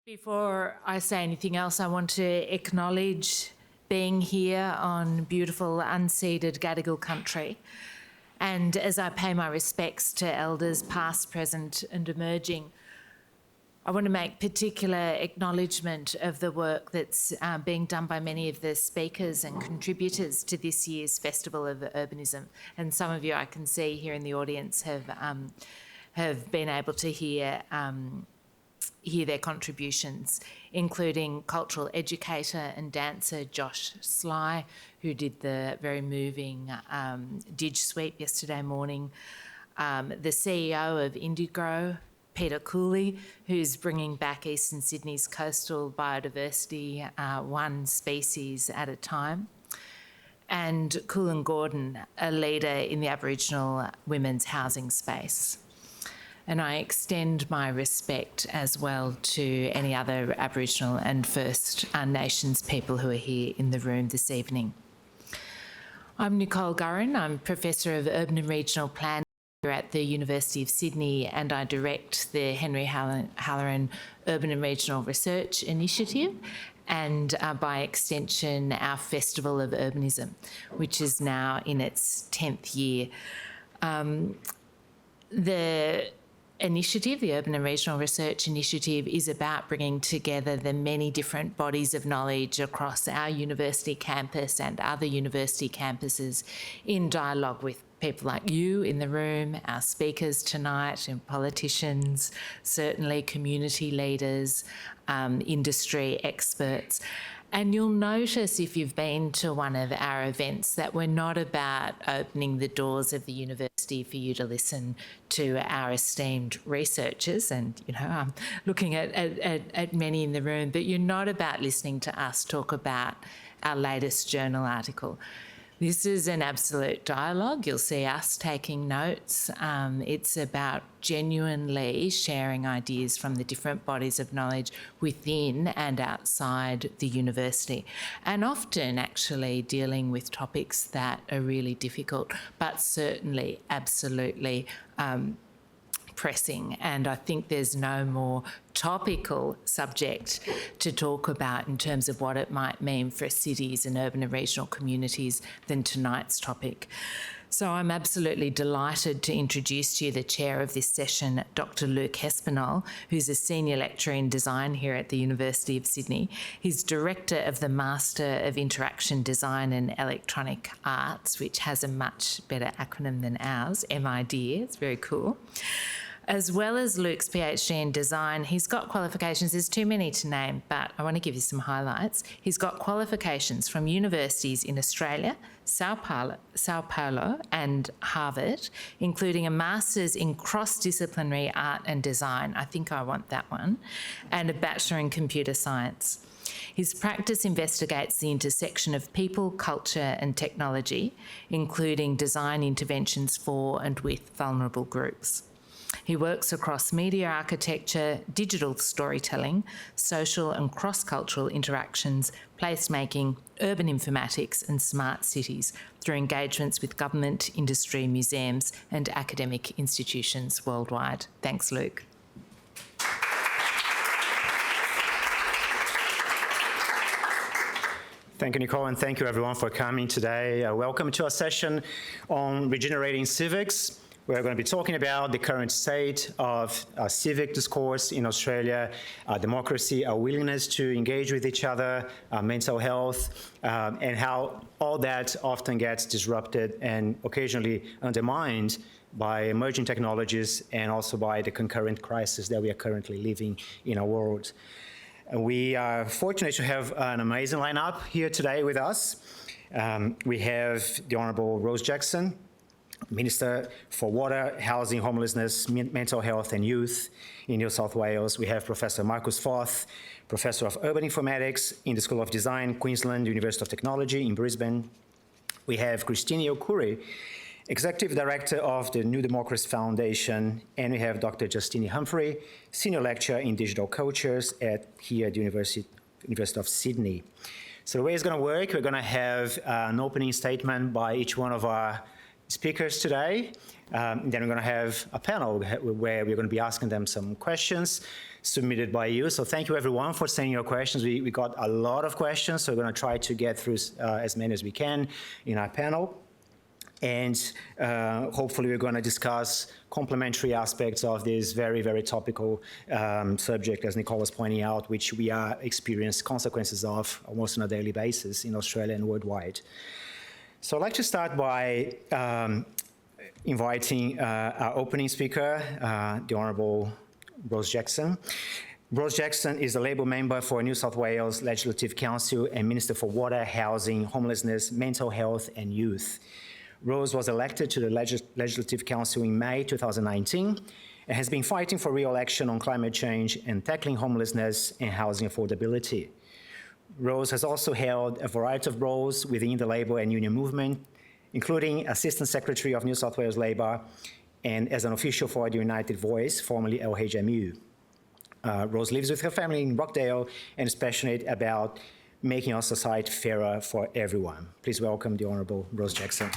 Before I say anything else, I want to acknowledge being here on beautiful unceded Gadigal country. And as I pay my respects to elders past, present and emerging, I want to make particular acknowledgement of the work that's being done by many of the speakers and contributors to this year's Festival of Urbanism. And some of you I can see here in the audience have been able to hear their contributions, including cultural educator and dancer Josh Sly, who did the very moving Dig Sweep yesterday morning, the CEO of Indigo, Peter Cooley, who's bringing back Eastern Sydney's coastal biodiversity one species at a time, and Coolan Gordon, a leader in the Aboriginal women's housing space. And I extend my respect as well to any other Aboriginal and First Nations people who are here in the room this evening. I'm Nicole Gurran. I'm Professor of Urban and Regional Planning here at the University of Sydney, and I direct the Henry Halloran Urban and Regional Research Initiative and by extension our Festival of Urbanism, which is now in its 10th year. The initiative, the Urban and Regional Research Initiative, is about bringing together the many different bodies of knowledge across our university campus and other university campuses in dialogue with people like you in the room, our speakers tonight, and politicians, certainly community leaders, industry experts. And you'll notice if you've been to one of our events that we're not about opening the doors of the university for you to listen to our esteemed researchers, and I'm looking at many in the room, but you're not about listening to us talk about our latest journal article. This is an absolute dialogue. You'll see us taking notes. It's about genuinely sharing ideas from the different bodies of knowledge within and outside the university, and often actually dealing with topics that are really difficult, but certainly absolutely pressing. And I think there's no more topical subject to talk about in terms of what it might mean for cities and urban and regional communities than tonight's topic. So I'm absolutely delighted to introduce to you the chair of this session, Dr. Luke Hespinall, who's a senior lecturer in design here at the University of Sydney. He's director of the Master of Interaction Design and Electronic Arts, which has a much better acronym than ours, MID. It's very cool. As well as Luke's PhD in design, he's got qualifications. There's too many to name, but I want to give you some highlights. He's got qualifications from universities in Australia, Sao Paulo and Harvard, including a master's in cross-disciplinary art and design. I think I want that one, and a bachelor in computer science. His practice investigates the intersection of people, culture and technology, including design interventions for and with vulnerable groups. He works across media architecture, digital storytelling, social and cross-cultural interactions, placemaking, urban informatics and smart cities through engagements with government, industry, museums and academic institutions worldwide. Thanks, Luke. Thank you, Nicole, and thank you everyone for coming today. Welcome to our session on regenerating civics. We're going to be talking about the current state of civic discourse in Australia, democracy, our willingness to engage with each other, mental health, and how all that often gets disrupted and occasionally undermined by emerging technologies and also by the concurrent crisis that we are currently living in our world. And we are fortunate to have an amazing lineup here today with us. We have the Honourable Rose Jackson, Minister for Water, Housing, Homelessness, Mental Health and Youth in New South Wales. We have Professor Marcus Forth, Professor of Urban Informatics in the School of Design, Queensland University of Technology in Brisbane. We have Christine Okuri, Executive Director of the New Democracy Foundation, and we have Dr. Justine Humphrey, Senior Lecturer in Digital Cultures here at the University of Sydney. So the way it's going to work, we're going to have an opening statement by each one of our speakers today. Then we're going to have a panel where we're going to be asking them some questions submitted by you. So thank you everyone for sending your questions. We got a lot of questions, so we're going to try to get through as many as we can in our panel. And hopefully we're going to discuss complementary aspects of this very, very topical subject, as Nicole was pointing out, which we are experiencing consequences of almost on a daily basis in Australia and worldwide. So I'd like to start by inviting our opening speaker, the Honourable Rose Jackson. Rose Jackson is a Labor member for New South Wales Legislative Council and Minister for Water, Housing, Homelessness, Mental Health and Youth. Rose was elected to the Legislative Council in May 2019 and has been fighting for re-election on climate change and tackling homelessness and housing affordability. Rose has also held a variety of roles within the Labour and union movement, including Assistant Secretary of New South Wales Labour and as an official for the United Voice, formerly LHMU. Rose lives with her family in Rockdale and is passionate about making our society fairer for everyone. Please welcome the Honourable Rose Jackson.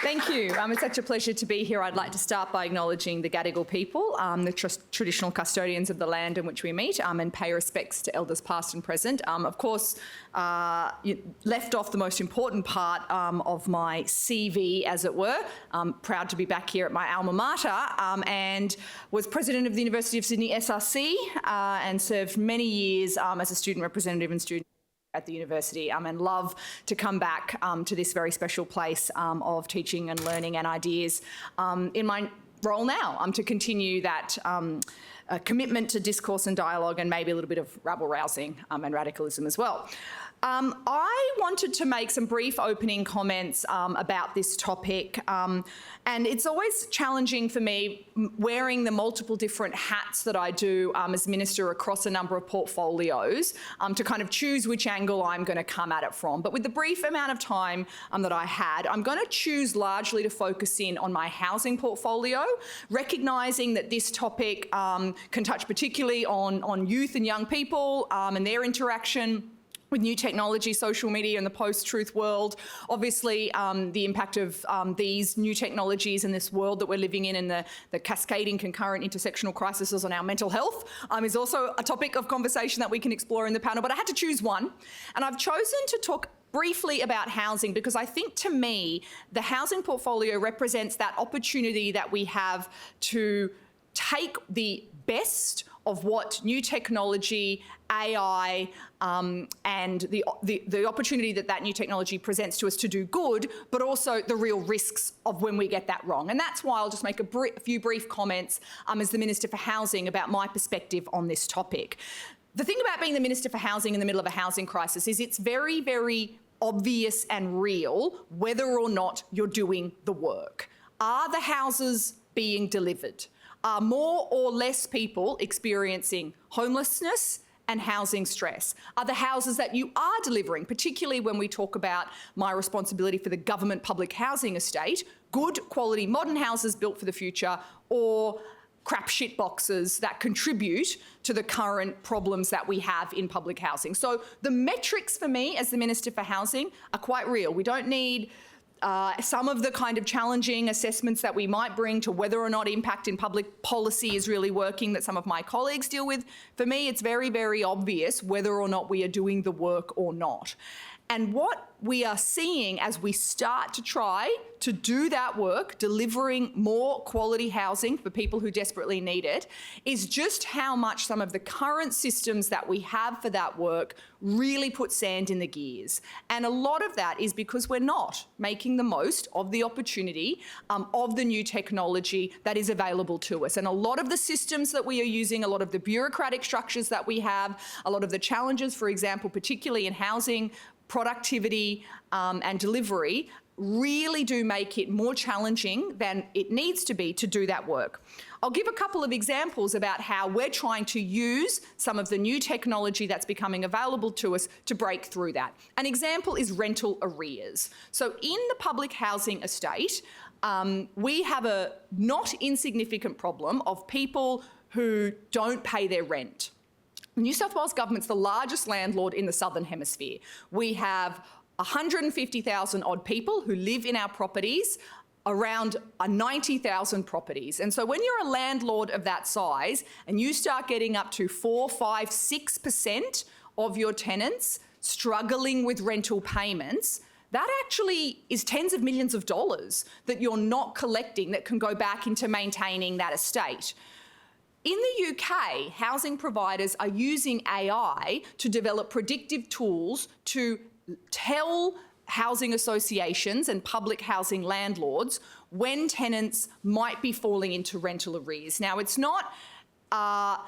Thank you. It's such a pleasure to be here. I'd like to start by acknowledging the Gadigal people, the traditional custodians of the land in which we meet, and pay respects to elders past and present. Of course, you left off the most important part of my CV, as it were. I'm proud to be back here at my alma mater and was president of the University of Sydney SRC and served many years as a student representative and student at the university and love to come back to this very special place of teaching and learning and ideas in my role now to continue that commitment to discourse and dialogue and maybe a little bit of rabble-rousing and radicalism as well. I wanted to make some brief opening comments about this topic, and it's always challenging for me wearing the multiple different hats that I do as Minister across a number of portfolios to kind of choose which angle I'm going to come at it from. But with the brief amount of time that I had, I'm going to choose largely to focus in on my housing portfolio, recognising that this topic can touch particularly on youth and young people and their interaction with new technology, social media and the post-truth world. Obviously, the impact of these new technologies in this world that we're living in and the cascading concurrent intersectional crises on our mental health is also a topic of conversation that we can explore in the panel. But I had to choose one, and I've chosen to talk briefly about housing because I think, to me, the housing portfolio represents that opportunity that we have to take the best of what new technology, AI, and the opportunity that new technology presents to us to do good, but also the real risks of when we get that wrong. And that's why I'll just make a few brief comments as the Minister for Housing about my perspective on this topic. The thing about being the Minister for Housing in the middle of a housing crisis is it's very, very obvious and real whether or not you're doing the work. Are the houses being delivered? Are more or less people experiencing homelessness and housing stress? Are the houses that you are delivering, particularly when we talk about my responsibility for the government public housing estate, good quality modern houses built for the future, or crap shit boxes that contribute to the current problems that we have in public housing? So the metrics for me as the Minister for Housing are quite real. We don't need some of the kind of challenging assessments that we might bring to whether or not impact in public policy is really working that some of my colleagues deal with. For me, it's very, very obvious whether or not we are doing the work or not. And what we are seeing as we start to try to do that work, delivering more quality housing for people who desperately need it, is just how much some of the current systems that we have for that work really put sand in the gears. And a lot of that is because we're not making the most of the opportunity of the new technology that is available to us. And a lot of the systems that we are using, a lot of the bureaucratic structures that we have, a lot of the challenges, for example, particularly in housing, productivity and delivery, really do make it more challenging than it needs to be to do that work. I'll give a couple of examples about how we're trying to use some of the new technology that's becoming available to us to break through that. An example is rental arrears. So in the public housing estate, we have a not insignificant problem of people who don't pay their rent. The New South Wales government's the largest landlord in the Southern Hemisphere. We have 150,000 odd people who live in our properties, around 90,000 properties. And so when you're a landlord of that size and you start getting up to 4, 5, 6% of your tenants struggling with rental payments, that actually is tens of millions of dollars that you're not collecting that can go back into maintaining that estate. In the UK, housing providers are using AI to develop predictive tools to tell housing associations and public housing landlords when tenants might be falling into rental arrears. Now, it's not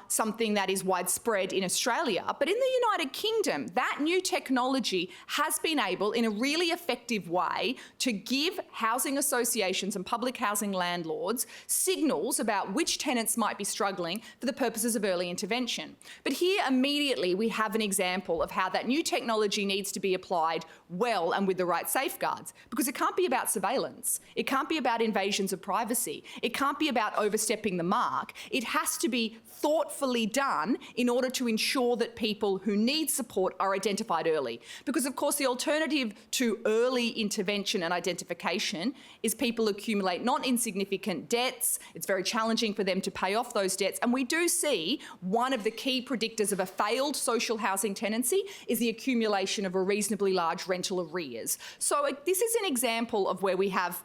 something that is widespread in Australia, but in the United Kingdom, that new technology has been able, in a really effective way, to give housing associations and public housing landlords signals about which tenants might be struggling for the purposes of early intervention. But here, immediately, we have an example of how that new technology needs to be applied well and with the right safeguards, because it can't be about surveillance. It can't be about invasions of privacy. It can't be about overstepping the mark. It has to be thoughtfully done in order to ensure that people who need support are identified early. Because, of course, the alternative to early intervention and identification is people accumulate not insignificant debts. It's very challenging for them to pay off those debts. And we do see one of the key predictors of a failed social housing tenancy is the accumulation of a reasonably large rental arrears. So this is an example of where we have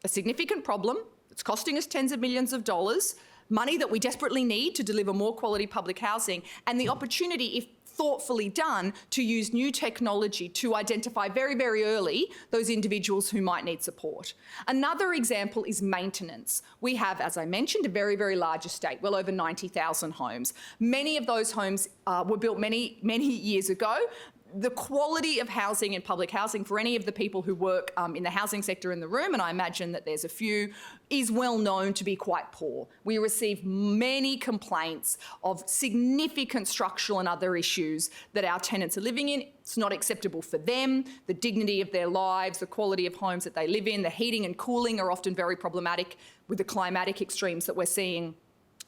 a significant problem. It's costing us tens of millions of dollars, money that we desperately need to deliver more quality public housing, and the opportunity, if thoughtfully done, to use new technology to identify very, very early those individuals who might need support. Another example is maintenance. We have, as I mentioned, a very, very large estate, well over 90,000 homes. Many of those homes were built many, many years ago. The quality of housing and public housing for any of the people who work in the housing sector in the room, and I imagine that there's a few, is well known to be quite poor. We receive many complaints of significant structural and other issues that our tenants are living in. It's not acceptable for them, the dignity of their lives, the quality of homes that they live in, the heating and cooling are often very problematic with the climatic extremes that we're seeing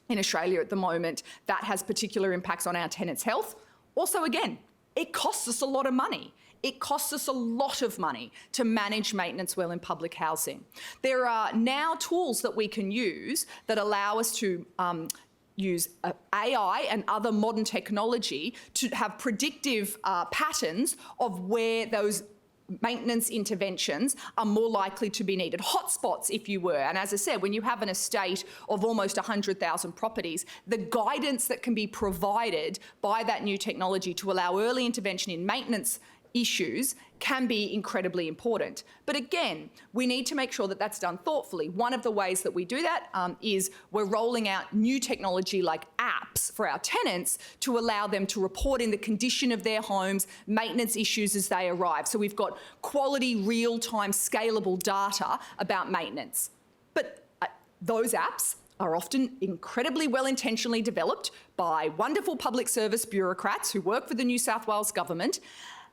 in Australia at the moment. That has particular impacts on our tenants' health. Also, again, it costs us a lot of money. It costs us a lot of money to manage maintenance well in public housing. There are now tools that we can use that allow us to use AI and other modern technology to have predictive patterns of where those maintenance interventions are more likely to be needed. Hotspots, if you were. And as I said, when you have an estate of almost 100,000 properties, the guidance that can be provided by that new technology to allow early intervention in maintenance issues can be incredibly important. But again, we need to make sure that that's done thoughtfully. One of the ways that we do that is we're rolling out new technology like apps for our tenants to allow them to report in the condition of their homes, maintenance issues as they arrive. So we've got quality, real-time, scalable data about maintenance. But those apps are often incredibly well-intentionally developed by wonderful public service bureaucrats who work for the New South Wales government,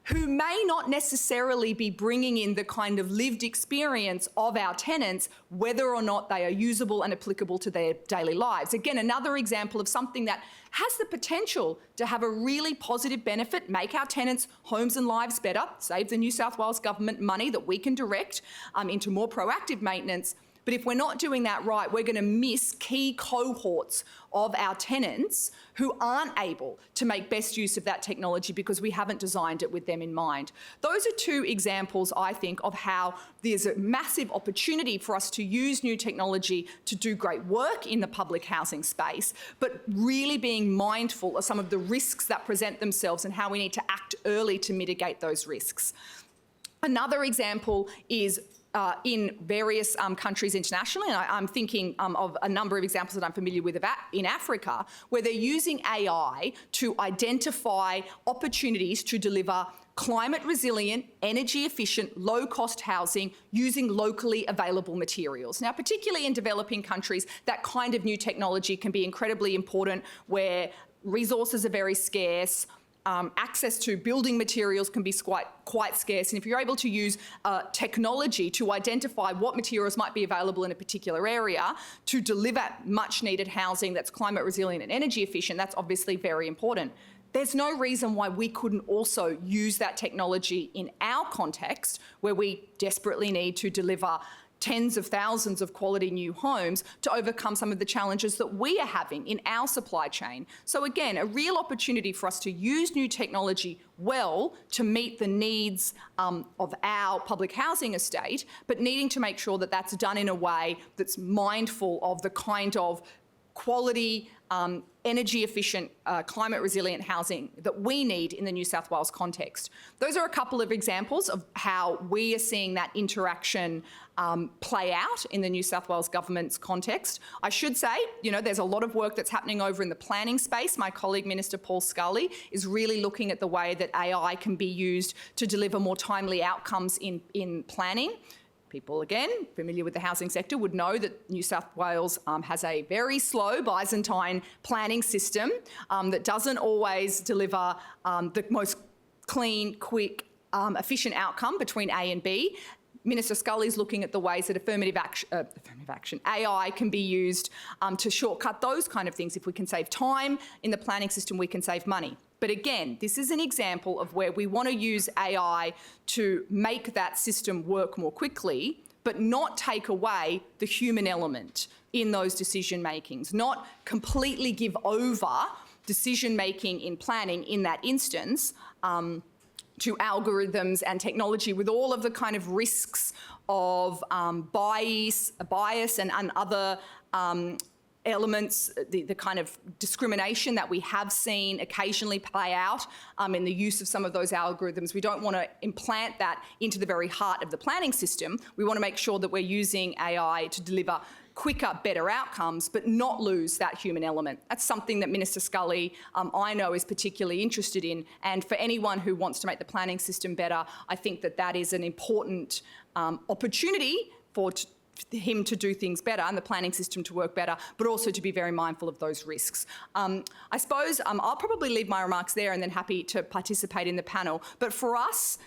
who may not necessarily be bringing in the kind of lived experience of our tenants, whether or not they are usable and applicable to their daily lives. Again, another example of something that has the potential to have a really positive benefit, make our tenants' homes and lives better, save the New South Wales government money that we can direct into more proactive maintenance. But if we're not doing that right, we're going to miss key cohorts of our tenants who aren't able to make best use of that technology because we haven't designed it with them in mind. Those are two examples, I think, of how there's a massive opportunity for us to use new technology to do great work in the public housing space, but really being mindful of some of the risks that present themselves and how we need to act early to mitigate those risks. Another example is in various countries internationally, and I'm thinking of a number of examples that I'm familiar with in Africa, where they're using AI to identify opportunities to deliver climate resilient, energy efficient, low cost housing using locally available materials. Now, particularly in developing countries, that kind of new technology can be incredibly important where resources are very scarce. Access to building materials can be quite scarce. And if you're able to use technology to identify what materials might be available in a particular area to deliver much needed housing that's climate resilient and energy efficient, that's obviously very important. there's no reason why we couldn't also use that technology in our context, where we desperately need to deliver tens of thousands of quality new homes to overcome some of the challenges that we are having in our supply chain. So again, a real opportunity for us to use new technology well to meet the needs of our public housing estate, but needing to make sure that that's done in a way that's mindful of the kind of quality, energy efficient, climate resilient housing that we need in the New South Wales context. Those are a couple of examples of how we are seeing that interaction play out in the New South Wales government's context. I should say, there's a lot of work that's happening over in the planning space. My colleague, Minister Paul Scully, is really looking at the way that AI can be used to deliver more timely outcomes in planning. People, again, familiar with the housing sector would know that New South Wales has a very slow Byzantine planning system that doesn't always deliver the most clean, quick, efficient outcome between A and B. Minister Scully's looking at the ways that affirmative action, AI can be used to shortcut those kind of things. If we can save time in the planning system, we can save money. But again, this is an example of where we want to use AI to make that system work more quickly, but not take away the human element in those decision makings, not completely give over decision making in planning in that instance to algorithms and technology, with all of the kind of risks of bias and other elements, the kind of discrimination that we have seen occasionally play out in the use of some of those algorithms. We don't want to implant that into the very heart of the planning system. We want to make sure that we're using AI to deliver quicker, better outcomes, but not lose that human element. That's something that Minister Scully, I know, is particularly interested in. And for anyone who wants to make the planning system better, I think that that is an important opportunity for him to do things better and the planning system to work better, but also to be very mindful of those risks. I suppose I'll probably leave my remarks there and then happy to participate in the panel. But for us,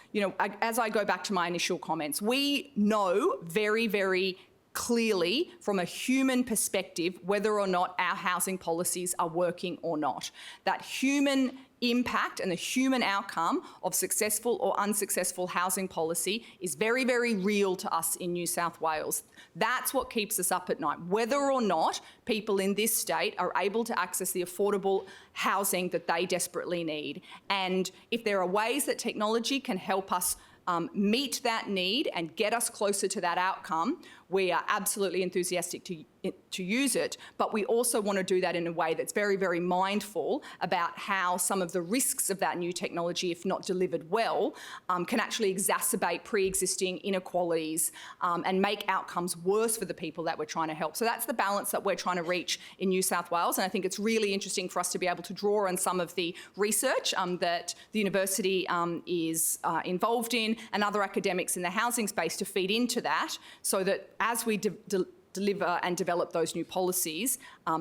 as I go back to my initial comments, we know very, very clearly from a human perspective whether or not our housing policies are working or not. That human impact and the human outcome of successful or unsuccessful housing policy is very, very real to us in New South Wales. That's what keeps us up at night, whether or not people in this state are able to access the affordable housing that they desperately need. And if there are ways that technology can help us meet that need and get us closer to that outcome, we are absolutely enthusiastic to use it, but we also want to do that in a way that's very, very mindful about how some of the risks of that new technology, if not delivered well, can actually exacerbate pre-existing inequalities and make outcomes worse for the people that we're trying to help. So that's the balance that we're trying to reach in New South Wales, and I think it's really interesting for us to be able to draw on some of the research that the university is involved in and other academics in the housing space to feed into that, so that as we deliver and develop those new policies,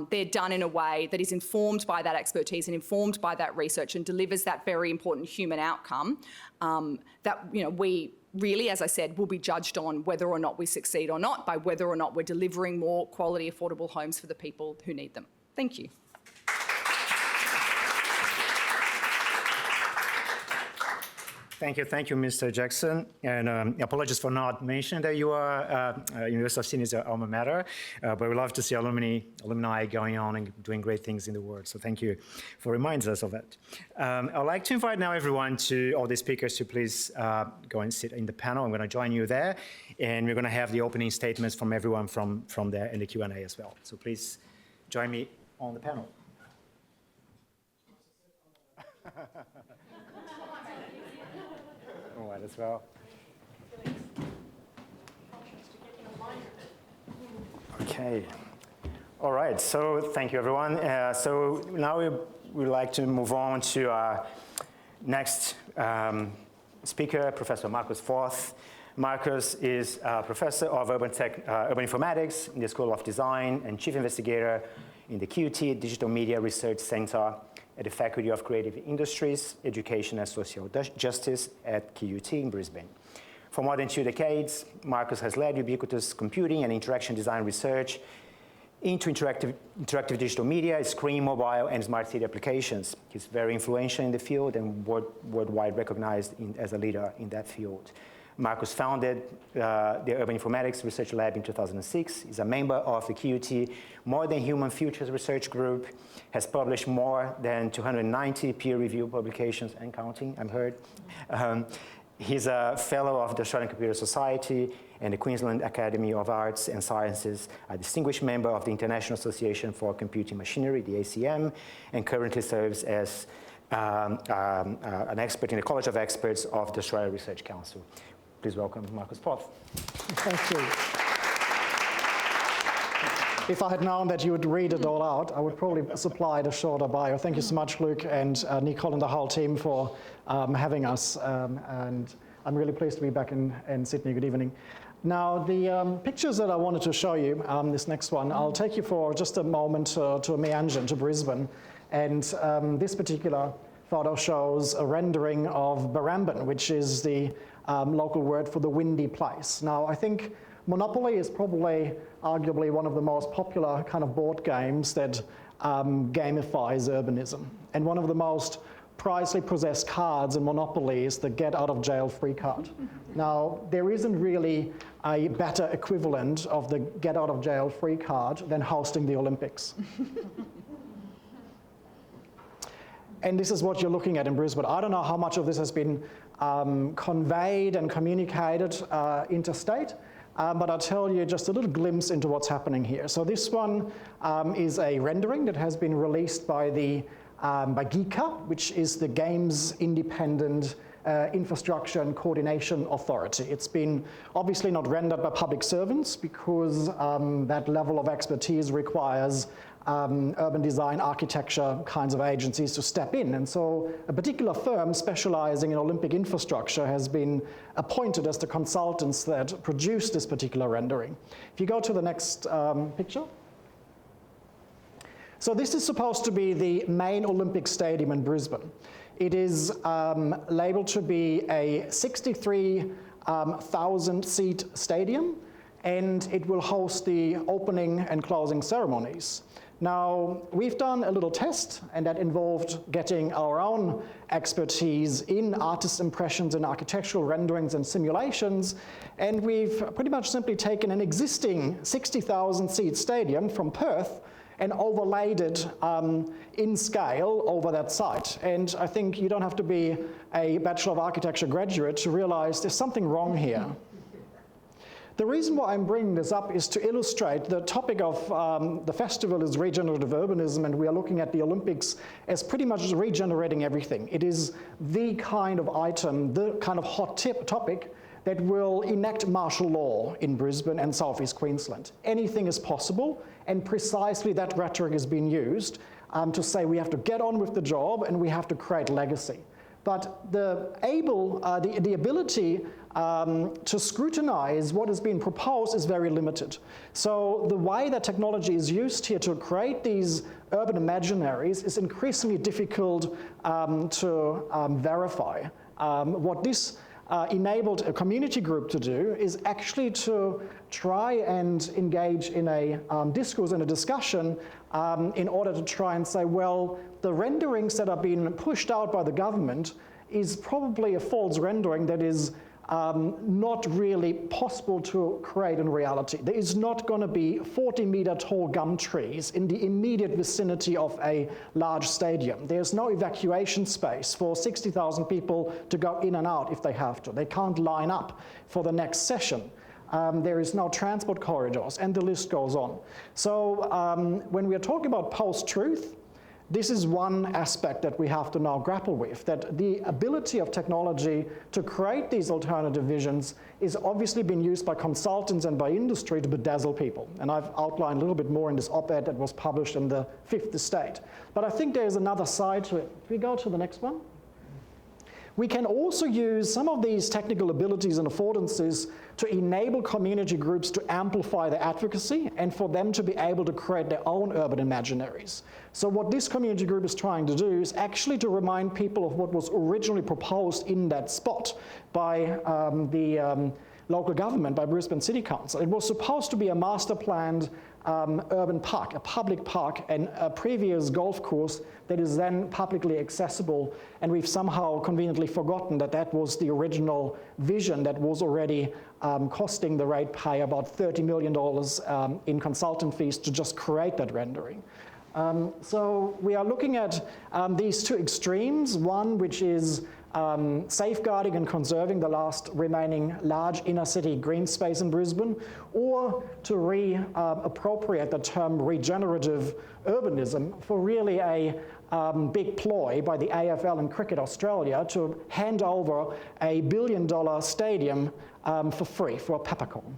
they're done in a way that is informed by that expertise and informed by that research and delivers that very important human outcome that we really, as I said, will be judged on whether or not we succeed or not by whether or not we're delivering more quality, affordable homes for the people who need them. Thank you. Thank you, Mr. Jackson. And apologies for not mentioning that you are University of Sydney's alma mater, but we love to see alumni going on and doing great things in the world. So thank you for reminding us of that. I'd like to invite now everyone all the speakers to please go and sit in the panel. I'm going to join you there, and we're going to have the opening statements from everyone from there in the Q&A as well. So please join me on the panel. All right, as well. Okay. All right, so thank you, everyone. So now we would like to move on to our next speaker, Professor Marcus Forth. Marcus is a professor of urban informatics in the School of Design and chief investigator in the QUT Digital Media Research Center at the Faculty of Creative Industries, Education and Social Justice at QUT in Brisbane. For more than 2 decades, Marcus has led ubiquitous computing and interaction design research into interactive digital media, screen, mobile, and smart city applications. He's very influential in the field and worldwide recognized as a leader in that field. Marcus founded the Urban Informatics Research Lab in 2006. He's a member of the QUT More Than Human Futures Research Group, has published more than 290 peer-reviewed publications and counting, I've heard. He's a fellow of the Australian Computer Society and the Queensland Academy of Arts and Sciences, a distinguished member of the International Association for Computing Machinery, the ACM, and currently serves as an expert in the College of Experts of the Australia Research Council. Please welcome Marcus Poth. Thank you. If I had known that you would read it all out, I would probably supply a shorter bio. Thank you so much, Luke and Nicole and the whole team for having us. And I'm really pleased to be back in Sydney. Good evening. Now, the pictures that I wanted to show you, this next one, I'll take you for just a moment to Meanjin, to Brisbane. And this particular photo shows a rendering of Barrambin, which is the local word for the windy place. Now, I think Monopoly is probably arguably one of the most popular kind of board games that gamifies urbanism. And one of the most prizely possessed cards in Monopoly is the get out of jail free card. Now, there isn't really a better equivalent of the get out of jail free card than hosting the Olympics. And this is what you're looking at in Brisbane. I don't know how much of this has been conveyed and communicated interstate, but I'll tell you just a little glimpse into what's happening here. So this one is a rendering that has been released by GICA, which is the Games Independent Infrastructure and Coordination Authority. It's been obviously not rendered by public servants because that level of expertise requires urban design, architecture kinds of agencies to step in. And so a particular firm specializing in Olympic infrastructure has been appointed as the consultants that produce this particular rendering. If you go to the next picture. So this is supposed to be the main Olympic stadium in Brisbane. It is labeled to be a 63,000 seat stadium, and it will host the opening and closing ceremonies. Now, we've done a little test, and that involved getting our own expertise in artist impressions and architectural renderings and simulations, and we've pretty much simply taken an existing 60,000 seat stadium from Perth and overlaid it in scale over that site. And I think you don't have to be a Bachelor of Architecture graduate to realize there's something wrong here. The reason why I'm bringing this up is to illustrate the topic of the festival is regenerative urbanism, and we are looking at the Olympics as pretty much regenerating everything. It is the kind of item, the kind of hot topic that will enact martial law in Brisbane and Southeast Queensland. Anything is possible, and precisely that rhetoric is being used to say we have to get on with the job and we have to create legacy. But the ability to scrutinize what is being proposed is very limited. So the way that technology is used here to create these urban imaginaries is increasingly difficult to verify. What this enabled a community group to do is actually to try and engage in a discourse and a discussion in order to try and say, well, the renderings that are being pushed out by the government is probably a false rendering that is not really possible to create in reality. There is not going to be 40-meter tall gum trees in the immediate vicinity of a large stadium. There's no evacuation space for 60,000 people to go in and out if they have to. They can't line up for the next session. There is no transport corridors, and the list goes on. So when we are talking about post-truth, this is one aspect that we have to now grapple with, that the ability of technology to create these alternative visions is obviously being used by consultants and by industry to bedazzle people. And I've outlined a little bit more in this op-ed that was published in the Fifth Estate. But I think there's another side to it. If we go to the next one. We can also use some of these technical abilities and affordances to enable community groups to amplify their advocacy and for them to be able to create their own urban imaginaries. So what this community group is trying to do is actually to remind people of what was originally proposed in that spot by the local government, by Brisbane City Council. It was supposed to be a master planned urban park, a public park, and a previous golf course that is then publicly accessible, and we've somehow conveniently forgotten that that was the original vision that was already costing the ratepayer about $30 million in consultant fees to just create that rendering. So we are looking at these two extremes, one which is safeguarding and conserving the last remaining large inner city green space in Brisbane, or to reappropriate the term regenerative urbanism for really a big ploy by the AFL and Cricket Australia to hand over a $1 billion stadium for free, for a peppercorn.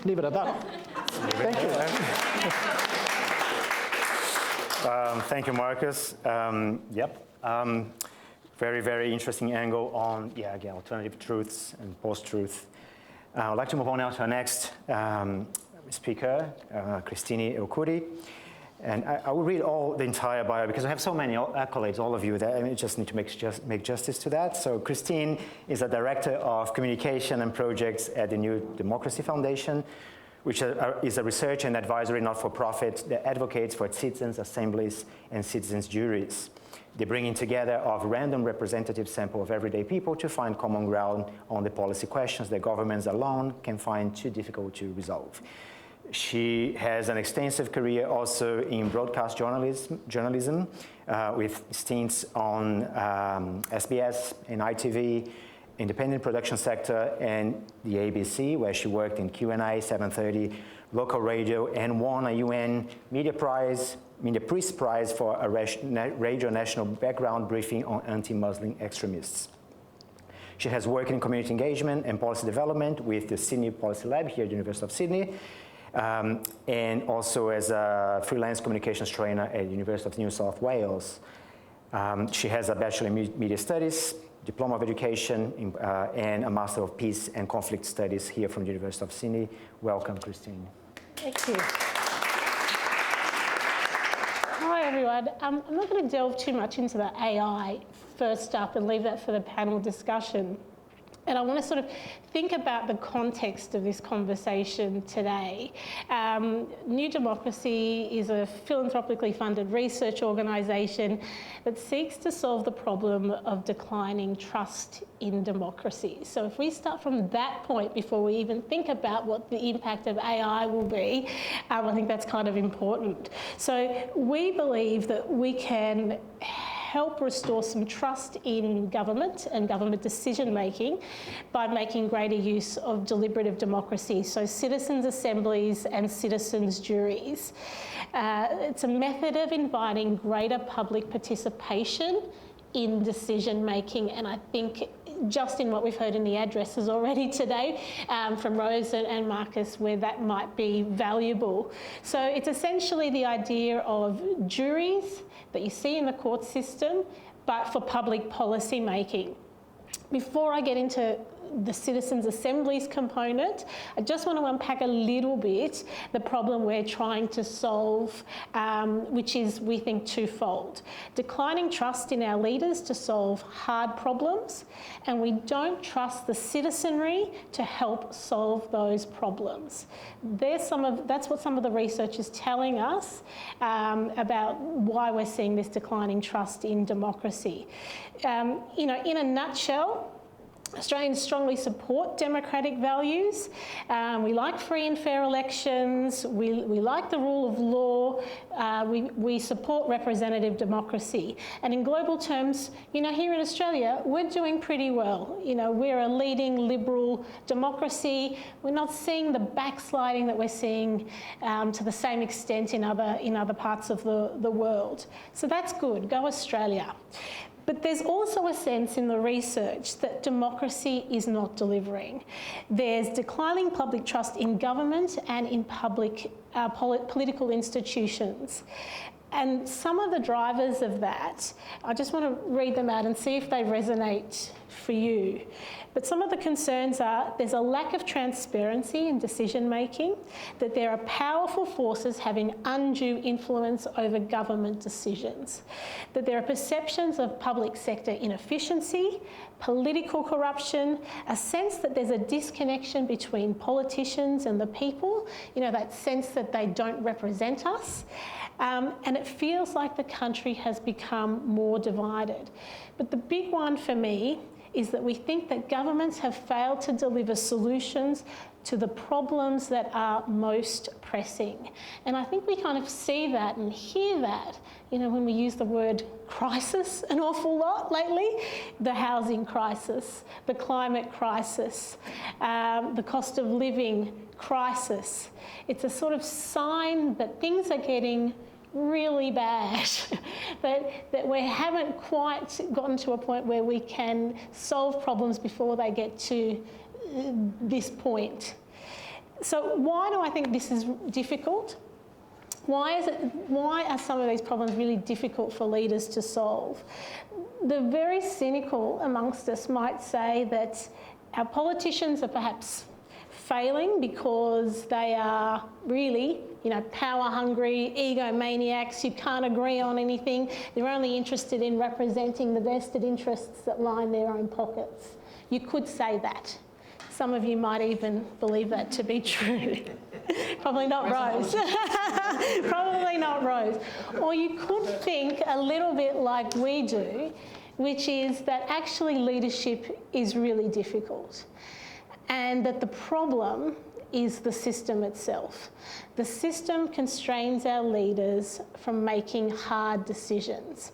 Leave it at that. Thank you. Thank you, Marcus. Very, very interesting angle on, again, alternative truths and post-truth. I'd like to move on now to our next speaker, Christine Elkuri. And I will read the entire bio because I have so many accolades, all of you, that I just need to make justice to that. So Christine is a Director of Communication and Projects at the New Democracy Foundation, which is a research and advisory not-for-profit that advocates for citizens' assemblies and citizens' juries. The bringing together of random representative sample of everyday people to find common ground on the policy questions that governments alone can find too difficult to resolve. She has an extensive career also in broadcast journalism with stints on SBS and ITV, independent production sector, and the ABC, where she worked in Q&A, 7:30, local radio, and won a UN Media Prize for a radio national background briefing on anti-Muslim extremists. She has worked in community engagement and policy development with the Sydney Policy Lab here at the University of Sydney, and also as a freelance communications trainer at the University of New South Wales. She has a Bachelor in Media Studies, Diploma of Education, and a Master of Peace and Conflict Studies here from the University of Sydney. Welcome, Christine. Thank you. Hi, everyone. I'm not going to delve too much into the AI first up and leave that for the panel discussion. And I want to sort of think about the context of this conversation today. New Democracy is a philanthropically funded research organisation that seeks to solve the problem of declining trust in democracy. So if we start from that point before we even think about what the impact of AI will be, I think that's kind of important. So we believe that we can help restore some trust in government and government decision making by making greater use of deliberative democracy, so citizens' assemblies and citizens' juries. It's a method of inviting greater public participation in decision making, and I think just in what we've heard in the addresses already today from Rose and Marcus, where that might be valuable. So it's essentially the idea of juries that you see in the court system, but for public policy making. Before I get into the citizens' assemblies component, I just want to unpack a little bit the problem we're trying to solve, which is, we think, twofold. Declining trust in our leaders to solve hard problems, and we don't trust the citizenry to help solve those problems. That's what some of the research is telling us about why we're seeing this declining trust in democracy. In a nutshell, Australians strongly support democratic values. We like free and fair elections. We like the rule of law. We support representative democracy. And in global terms, here in Australia, we're doing pretty well. We're a leading liberal democracy. We're not seeing the backsliding that we're seeing to the same extent in other parts of the world. So that's good. Go Australia. But there's also a sense in the research that democracy is not delivering. There's declining public trust in government and in public political institutions. And some of the drivers of that, I just want to read them out and see if they resonate for you. But some of the concerns are there's a lack of transparency in decision making, that there are powerful forces having undue influence over government decisions, that there are perceptions of public sector inefficiency, political corruption, a sense that there's a disconnection between politicians and the people, that sense that they don't represent us. And it feels like the country has become more divided. But the big one for me is that we think that governments have failed to deliver solutions to the problems that are most pressing. And I think we kind of see that and hear that, when we use the word crisis an awful lot lately. The housing crisis, the climate crisis, the cost of living crisis. It's a sort of sign that things are getting really bad, that we haven't quite gotten to a point where we can solve problems before they get to this point. So why do I think this is difficult? Why are some of these problems really difficult for leaders to solve? The very cynical amongst us might say that our politicians are perhaps failing because they are really, power hungry, egomaniacs who can't agree on anything. They're only interested in representing the vested interests that line their own pockets. You could say that. Some of you might even believe that to be true. Probably not Rose. Probably not Rose. Or you could think a little bit like we do, which is that actually leadership is really difficult. And that the problem is the system itself. The system constrains our leaders from making hard decisions.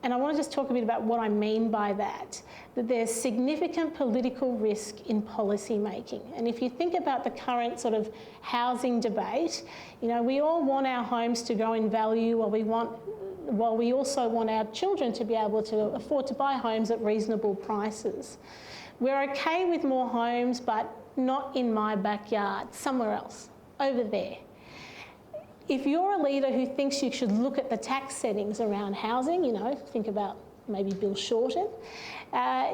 And I want to just talk a bit about what I mean by that there's significant political risk in policy making. And if you think about the current sort of housing debate, we all want our homes to grow in value, while we also want our children to be able to afford to buy homes at reasonable prices. We're okay with more homes, but not in my backyard, somewhere else, over there. If you're a leader who thinks you should look at the tax settings around housing, think about maybe Bill Shorten,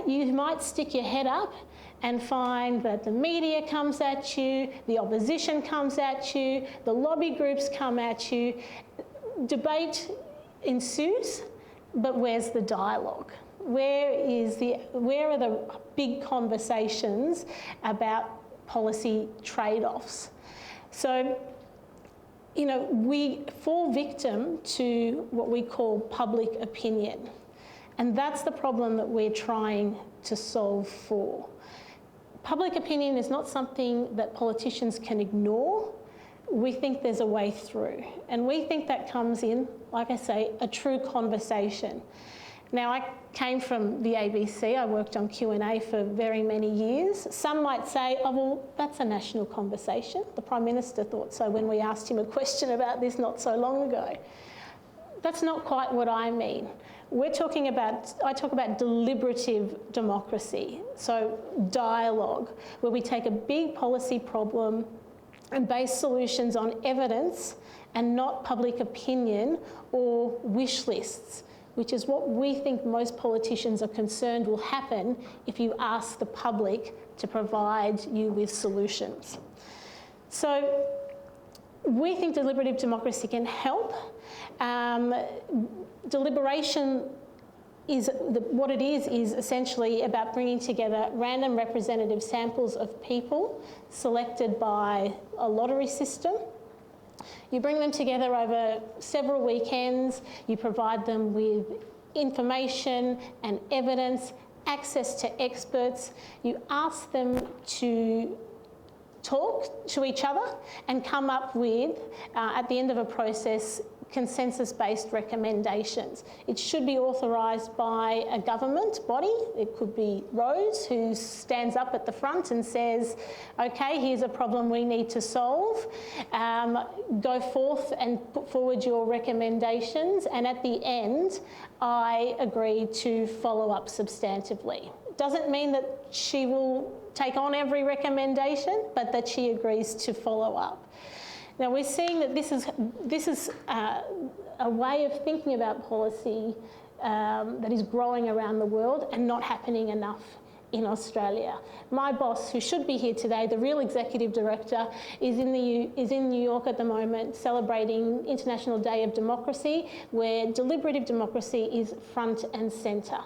you might stick your head up and find that the media comes at you, the opposition comes at you, the lobby groups come at you, debate ensues, but where's the dialogue? Where are the big conversations about policy trade-offs? So, we fall victim to what we call public opinion. And that's the problem that we're trying to solve for. Public opinion is not something that politicians can ignore. We think there's a way through. And we think that comes in, like I say, a true conversation. Now, I came from the ABC. I worked on Q&A for very many years. Some might say, oh, well, that's a national conversation. The Prime Minister thought so when we asked him a question about this not so long ago. That's not quite what I mean. I talk about deliberative democracy, so dialogue, where we take a big policy problem and base solutions on evidence and not public opinion or wish lists, which is what we think most politicians are concerned will happen if you ask the public to provide you with solutions. So we think deliberative democracy can help. Deliberation what it is essentially about bringing together random representative samples of people selected by a lottery system. You bring them together over several weekends, you provide them with information and evidence, access to experts, you ask them to talk to each other and come up with, at the end of a process, consensus-based recommendations. It should be authorised by a government body. It could be Rose, who stands up at the front and says, okay, here's a problem we need to solve. Go forth and put forward your recommendations, and at the end, I agree to follow up substantively. Doesn't mean that she will take on every recommendation, but that she agrees to follow up. Now, we're seeing that this is a way of thinking about policy that is growing around the world and not happening enough in Australia. My boss, who should be here today, the real executive director, is in New York at the moment celebrating International Day of Democracy, where deliberative democracy is front and centre.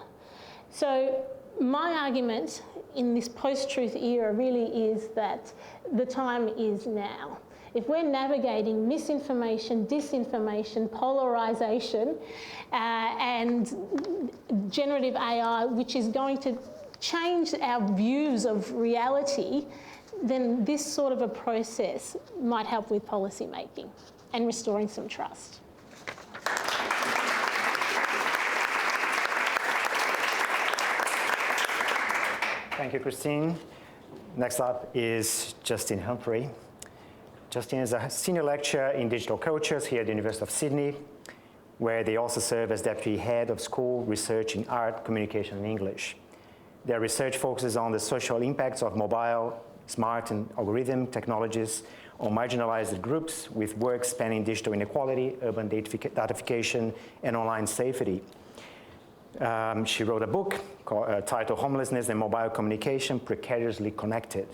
So my argument in this post-truth era really is that the time is now. If we're navigating misinformation, disinformation, polarisation, and generative AI, which is going to change our views of reality, then this sort of a process might help with policy making and restoring some trust. Thank you, Christine. Next up is Justine Humphrey. Justine is a senior lecturer in digital cultures here at the University of Sydney, where they also serve as deputy head of school research in art, communication, and English. Their research focuses on the social impacts of mobile, smart, and algorithm technologies on marginalized groups, with work spanning digital inequality, urban datafication, and online safety. She wrote a book titled Homelessness and Mobile Communication, Precariously Connected,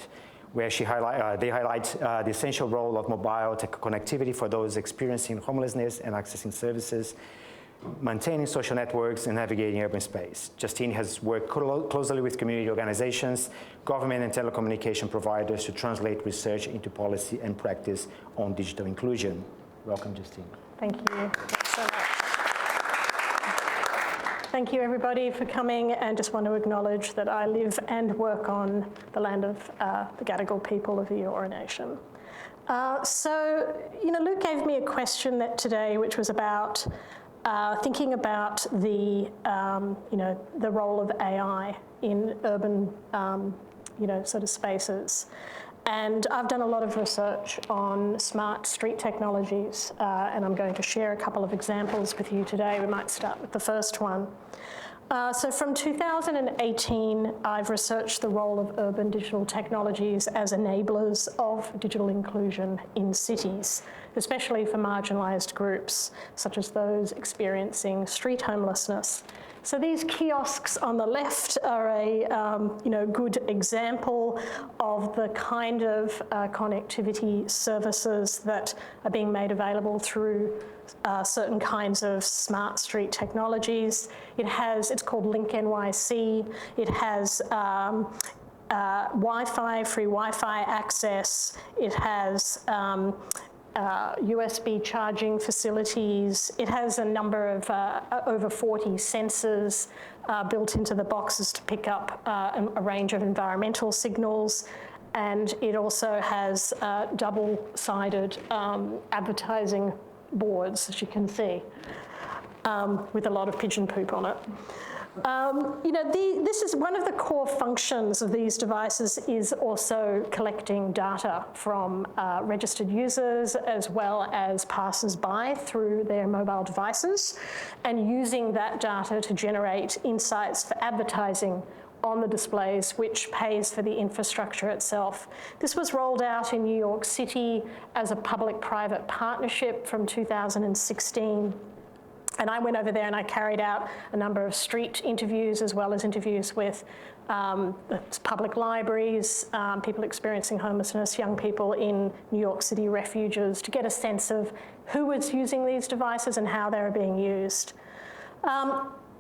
where they highlight the essential role of mobile connectivity for those experiencing homelessness and accessing services, maintaining social networks, and navigating urban space. Justine has worked closely with community organizations, government, and telecommunication providers to translate research into policy and practice on digital inclusion. Welcome, Justine. Thank you. Thanks so much. Thank you, everybody, for coming, and just want to acknowledge that I live and work on the land of the Gadigal people of the Eora Nation. Luke gave me a question today, which was about thinking about the role of AI in urban, sort of spaces. And I've done a lot of research on smart street technologies, and I'm going to share a couple of examples with you today. We might start with the first one. So from 2018, I've researched the role of urban digital technologies as enablers of digital inclusion in cities, especially for marginalised groups, such as those experiencing street homelessness. So these kiosks on the left are a good example of the kind of connectivity services that are being made available through certain kinds of smart street technologies. It's called Link NYC. It has Wi-Fi, free Wi-Fi access. It has USB charging facilities. It has a number of over 40 sensors built into the boxes to pick up a range of environmental signals. And it also has double-sided advertising boards, as you can see, with a lot of pigeon poop on it. This is one of the core functions of these devices, is also collecting data from registered users as well as passers-by through their mobile devices, and using that data to generate insights for advertising on the displays, which pays for the infrastructure itself. This was rolled out in New York City as a public-private partnership from 2016. And I went over there and I carried out a number of street interviews, as well as interviews with public libraries, people experiencing homelessness, young people in New York City refuges, to get a sense of who was using these devices and how they were being used.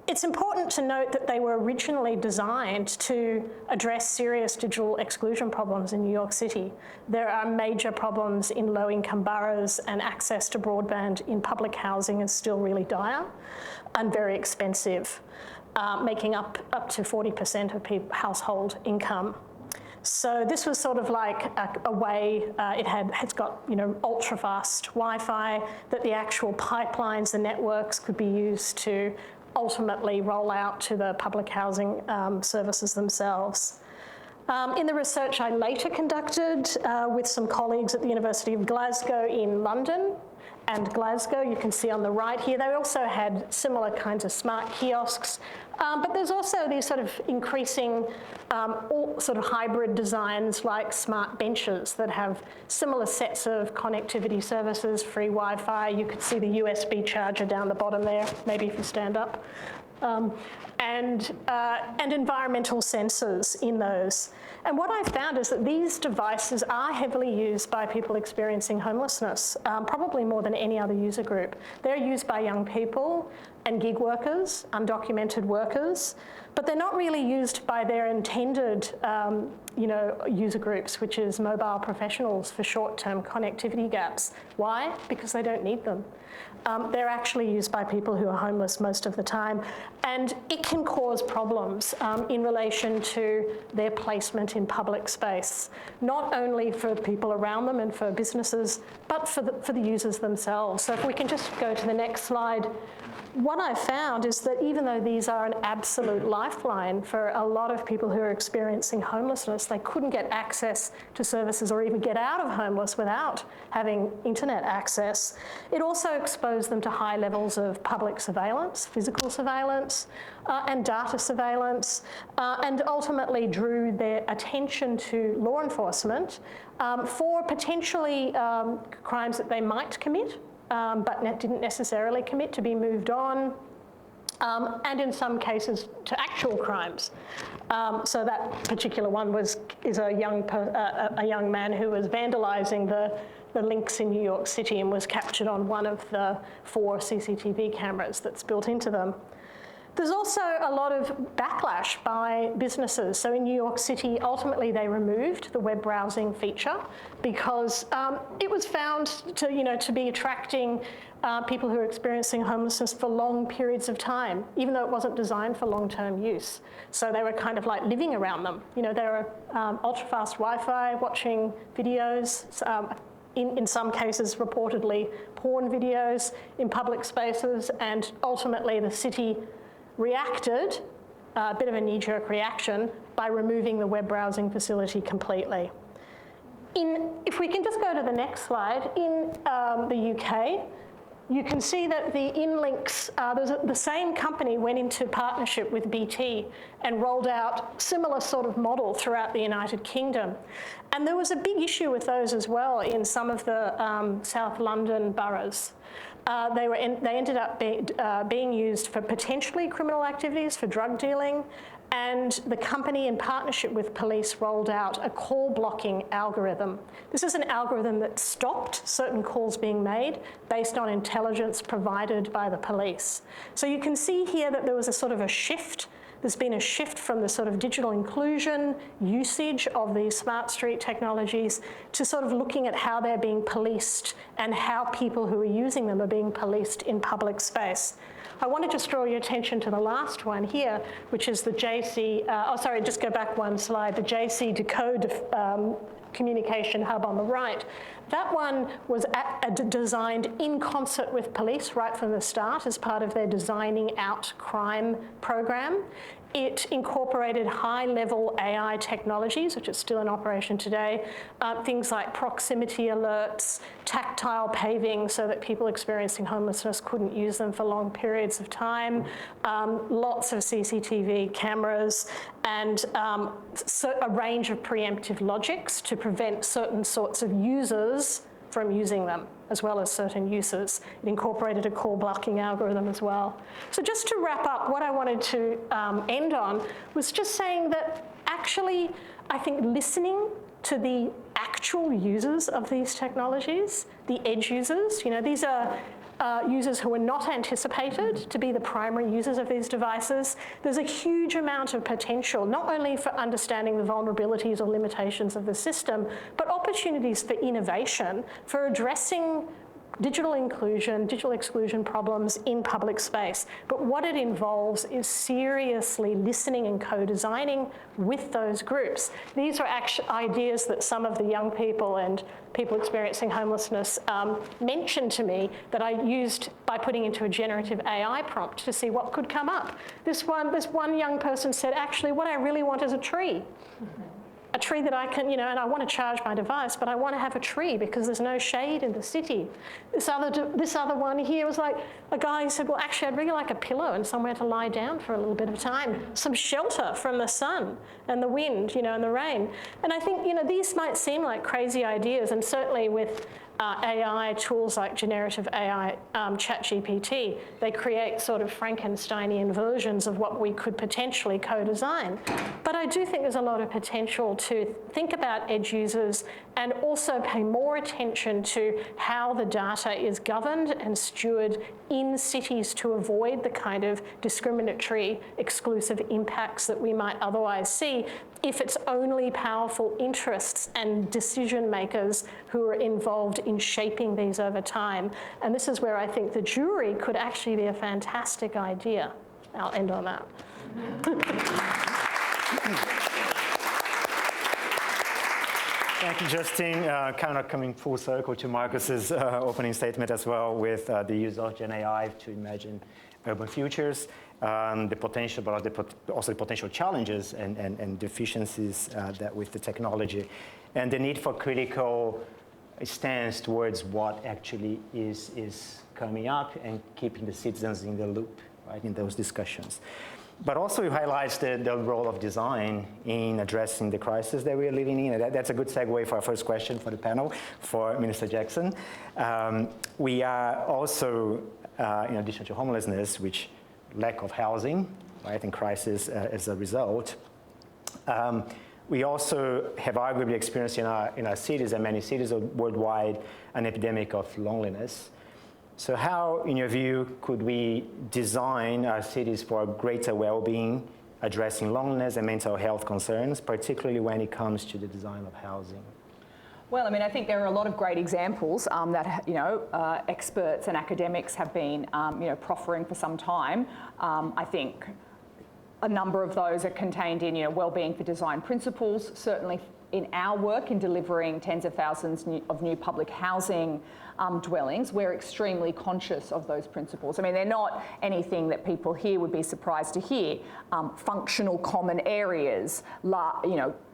It's important to note that they were originally designed to address serious digital exclusion problems in New York City. There are major problems in low-income boroughs, and access to broadband in public housing is still really dire and very expensive, making up to 40% of household income. So this was sort of like a way, it's got ultra-fast Wi-Fi, that the actual pipelines, the networks could be used to ultimately roll out to the public housing services themselves. In the research I later conducted with some colleagues at the University of Glasgow in London, and Glasgow. You can see on the right here, they also had similar kinds of smart kiosks. But there's also these sort of increasing all sort of hybrid designs like smart benches that have similar sets of connectivity services, free Wi-Fi. You could see the USB charger down the bottom there, maybe if you stand up. And environmental sensors in those. And what I've found is that these devices are heavily used by people experiencing homelessness, probably more than any other user group. They're used by young people and gig workers, undocumented workers, but they're not really used by their intended user groups, which is mobile professionals for short-term connectivity gaps. Why? Because they don't need them. They're actually used by people who are homeless most of the time, and it can cause problems in relation to their placement in public space, not only for people around them and for businesses, but for the users themselves. So if we can just go to the next slide. What I found is that even though these are an absolute lifeline for a lot of people who are experiencing homelessness, they couldn't get access to services or even get out of homeless without having internet access. It also exposed them to high levels of public surveillance, physical surveillance, and data surveillance, and ultimately drew their attention to law enforcement for potentially crimes that they might commit, but didn't necessarily commit, to be moved on, and in some cases to actual crimes. So that particular one is a young man who was vandalising the links in New York City and was captured on one of the 4 CCTV cameras that's built into them. There's also a lot of backlash by businesses. So in New York City, ultimately they removed the web browsing feature because it was found to be attracting people who are experiencing homelessness for long periods of time, even though it wasn't designed for long-term use. So they were kind of like living around them. They were ultra-fast Wi-Fi, watching videos, in some cases reportedly porn videos in public spaces, and ultimately the city reacted, a bit of a knee-jerk reaction, by removing the web browsing facility completely. If we can just go to the next slide, in the UK, you can see that the inlinks, the same company went into partnership with BT and rolled out similar sort of model throughout the United Kingdom. And there was a big issue with those as well in some of the South London boroughs. They ended up being used for potentially criminal activities, for drug dealing, and the company, in partnership with police, rolled out a call blocking algorithm. This is an algorithm that stopped certain calls being made based on intelligence provided by the police. So you can see here that there was a sort of a shift. There's been a shift from the sort of digital inclusion usage of these smart street technologies to sort of looking at how they're being policed and how people who are using them are being policed in public space. I want to just draw your attention to the last one here, which is the JC, just go back one slide, the JC Decode communication hub on the right. That one was designed in concert with police right from the start as part of their Designing Out Crime program. It incorporated high-level AI technologies, which is still in operation today, things like proximity alerts, tactile paving so that people experiencing homelessness couldn't use them for long periods of time, lots of CCTV cameras, and a range of preemptive logics to prevent certain sorts of users from using them, as well as certain uses. It incorporated a call blocking algorithm as well. So just to wrap up, what I wanted to end on was just saying that actually, I think listening to the actual users of these technologies, the edge users, these are users who are not anticipated to be the primary users of these devices. There's a huge amount of potential, not only for understanding the vulnerabilities or limitations of the system, but opportunities for innovation, for addressing digital inclusion, digital exclusion problems in public space. But what it involves is seriously listening and co-designing with those groups. These are ideas that some of the young people and people experiencing homelessness mentioned to me that I used by putting into a generative AI prompt to see what could come up. This one young person said, actually, what I really want is a tree. a tree that I can, and I want to charge my device, but I want to have a tree because there's no shade in the city. This other one here was like, a guy said, well, actually, I'd really like a pillow and somewhere to lie down for a little bit of time, some shelter from the sun and the wind, and the rain. And I think, these might seem like crazy ideas, and certainly with AI tools like generative AI, ChatGPT, they create sort of Frankensteinian versions of what we could potentially co-design. But I do think there's a lot of potential to think about edge users and also pay more attention to how the data is governed and stewarded in cities to avoid the kind of discriminatory, exclusive impacts that we might otherwise see if it's only powerful interests and decision makers who are involved in shaping these over time. And this is where I think the jury could actually be a fantastic idea. I'll end on that. Thank you, Justine. Kind of coming full circle to Marcus's opening statement as well, with the use of Gen AI to imagine urban futures, the potential, but also the potential challenges and deficiencies that with the technology, and the need for critical stance towards what actually is coming up and keeping the citizens in the loop, right, in those discussions. But also it highlights the role of design in addressing the crisis that we are living in. That's a good segue for our first question for the panel, for Minister Jackson. We are also, in addition to homelessness, which lack of housing, right, and crisis as a result, we also have arguably experienced in our cities, and many cities worldwide, an epidemic of loneliness. So how, in your view, could we design our cities for greater well-being, addressing loneliness and mental health concerns, particularly when it comes to the design of housing? Well, I think there are a lot of great examples that experts and academics have been proffering for some time. I think a number of those are contained in wellbeing for design principles. Certainly in our work in delivering tens of thousands of new public housing dwellings, we're extremely conscious of those principles. They're not anything that people here would be surprised to hear. Functional common areas,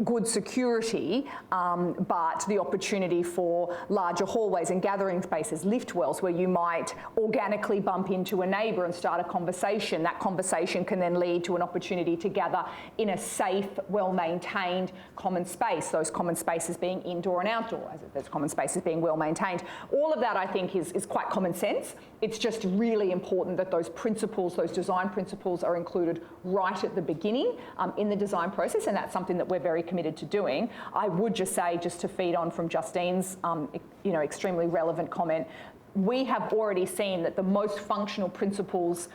good security, but the opportunity for larger hallways and gathering spaces, lift wells, where you might organically bump into a neighbour and start a conversation. That conversation can then lead to an opportunity to gather in a safe, well-maintained common space, those common spaces being indoor and outdoor, as those common spaces being well-maintained. All of that, I think, is quite common sense. It's just really important that those principles, those design principles, are included right at the beginning in the design process, and that's something that we're very committed to doing. I would just say, just to feed on from Justine's extremely relevant comment, we have already seen that the most functional principles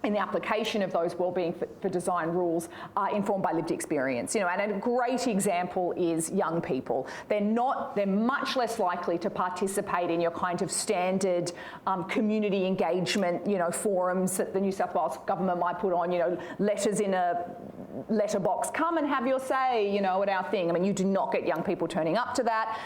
in the application of those wellbeing for design rules are informed by lived experience. And a great example is young people. They're much less likely to participate in your kind of standard community engagement, forums that the New South Wales government might put on, letters in a letterbox, come and have your say, at our thing. You do not get young people turning up to that.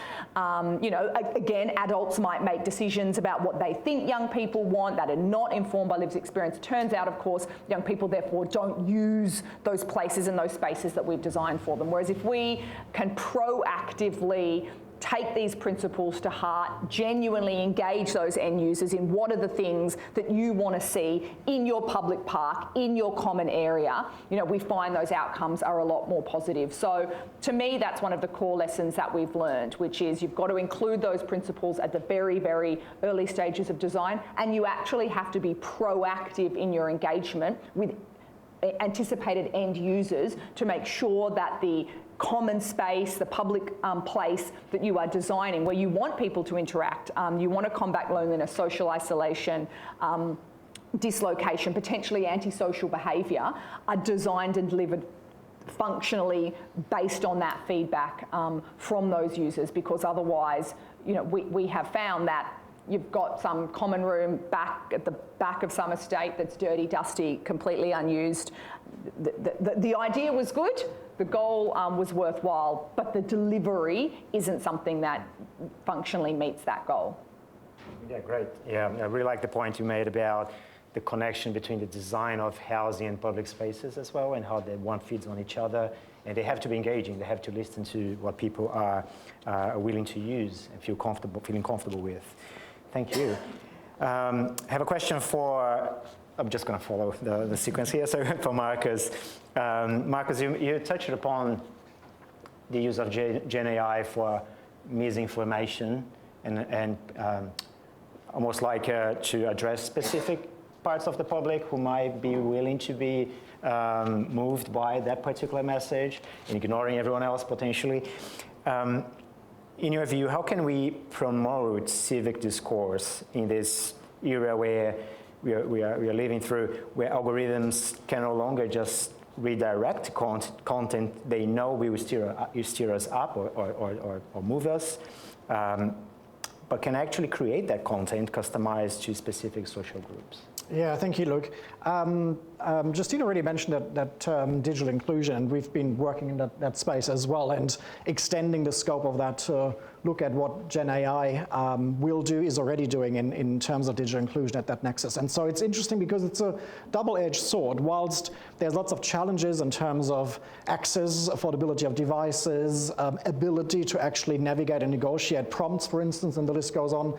Again, adults might make decisions about what they think young people want that are not informed by lived experience. Turns out, of course, young people therefore don't use those places and those spaces that we've designed for them. Whereas if we can proactively take these principles to heart, genuinely engage those end users in what are the things that you want to see in your public park, in your common area, we find those outcomes are a lot more positive. So to me, that's one of the core lessons that we've learned, which is you've got to include those principles at the very, very early stages of design, and you actually have to be proactive in your engagement with anticipated end users to make sure that the common space, the public place that you are designing, where you want people to interact, you want to combat loneliness, social isolation, dislocation, potentially antisocial behaviour, are designed and delivered functionally based on that feedback from those users, because otherwise, we have found that you've got some common room back at the back of some estate that's dirty, dusty, completely unused. The idea was good, the goal was worthwhile, but the delivery isn't something that functionally meets that goal. Yeah, great. Yeah, I really like the point you made about the connection between the design of housing and public spaces as well, and how one feeds on each other. And they have to be engaging. They have to listen to what people are willing to use and feeling comfortable with. Thank you. I have a question for, I'm just going to follow the sequence here, so for Marcus. Marcus, you touched upon the use of Gen AI for misinformation and almost like to address specific parts of the public who might be willing to be moved by that particular message and ignoring everyone else potentially. In your view, how can we promote civic discourse in this era where we are living through, where algorithms can no longer just redirect content they know will steer us up or move us, but can actually create that content customized to specific social groups? Yeah, thank you, Luke. Justina already mentioned that digital inclusion, and we've been working in that space as well, and extending the scope of that to look at what Gen AI will do, is already doing in terms of digital inclusion at that nexus. And so it's interesting because it's a double-edged sword. Whilst there's lots of challenges in terms of access, affordability of devices, ability to actually navigate and negotiate prompts, for instance, and the list goes on,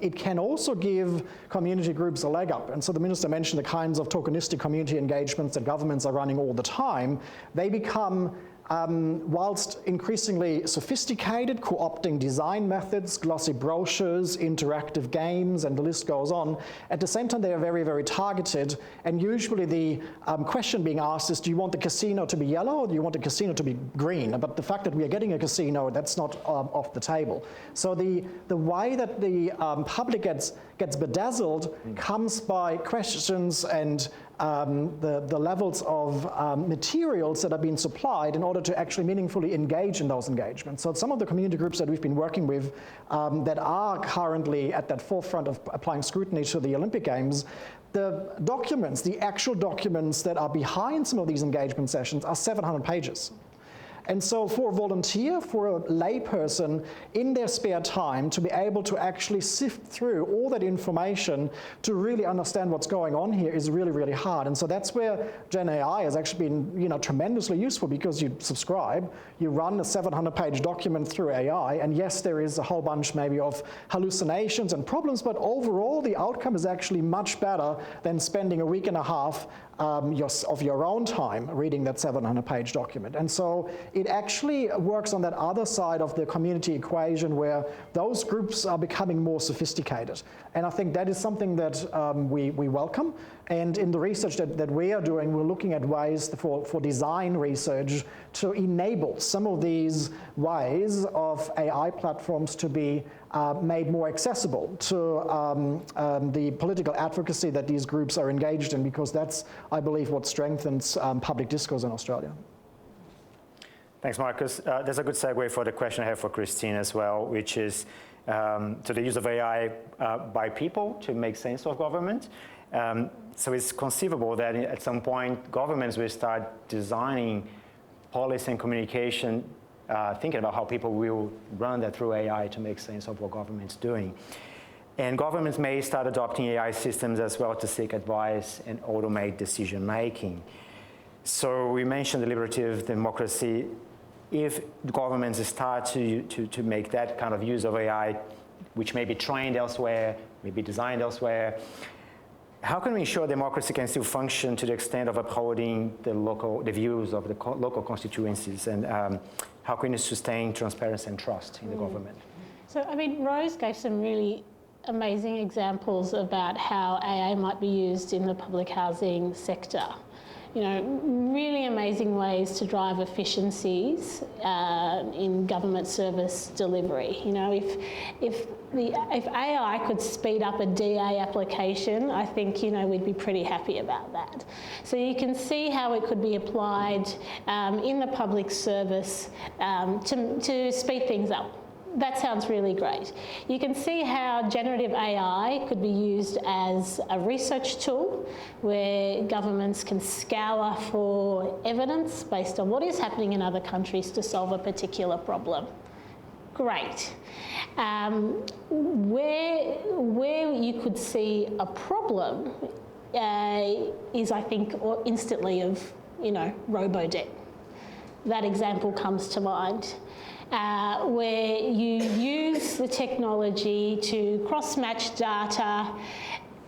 it can also give community groups a leg up. And so the Minister mentioned the kinds of tokenistic community engagements that governments are running all the time. They become, whilst increasingly sophisticated, co-opting design methods, glossy brochures, interactive games, and the list goes on. At the same time, they are very, very targeted. And usually the question being asked is, do you want the casino to be yellow or do you want the casino to be green? But the fact that we are getting a casino, that's not off the table. So the way that the public gets bedazzled comes by questions and the levels of materials that are being supplied in order to actually meaningfully engage in those engagements. So some of the community groups that we've been working with that are currently at that forefront of applying scrutiny to the Olympic Games, the documents, the actual documents that are behind some of these engagement sessions are 700 pages. And so for a volunteer, for a layperson, in their spare time, to be able to actually sift through all that information to really understand what's going on here is really, really hard. And so that's where Gen AI has actually been, tremendously useful, because you subscribe, you run a 700-page document through AI, and yes, there is a whole bunch maybe of hallucinations and problems, but overall the outcome is actually much better than spending a week and a half of your own time reading that 700-page document. And so it actually works on that other side of the community equation where those groups are becoming more sophisticated. And I think that is something that we welcome. And in the research that we are doing, we're looking at ways for design research to enable some of these ways of AI platforms to be made more accessible to the political advocacy that these groups are engaged in, because that's, I believe, what strengthens public discourse in Australia. Thanks, Marcus. There's a good segue for the question I have for Christine as well, which is to the use of AI by people to make sense of government. So it's conceivable that at some point governments will start designing policy and communication, thinking about how people will run that through AI to make sense of what government's doing. And governments may start adopting AI systems as well to seek advice and automate decision making. So we mentioned deliberative democracy. If governments start to make that kind of use of AI, which may be trained elsewhere, may be designed elsewhere, how can we ensure democracy can still function to the extent of upholding the views of the local constituencies, and how can we sustain transparency and trust in the government? So, Rose gave some really amazing examples about how AI might be used in the public housing sector. Really amazing ways to drive efficiencies in government service delivery. If AI could speed up a DA application, I think we'd be pretty happy about that. So you can see how it could be applied in the public service to speed things up. That sounds really great. You can see how generative AI could be used as a research tool where governments can scour for evidence based on what is happening in other countries to solve a particular problem. Great. Where you could see a problem is, I think, instantly of, robo-debt. That example comes to mind, where you use the technology to cross-match data,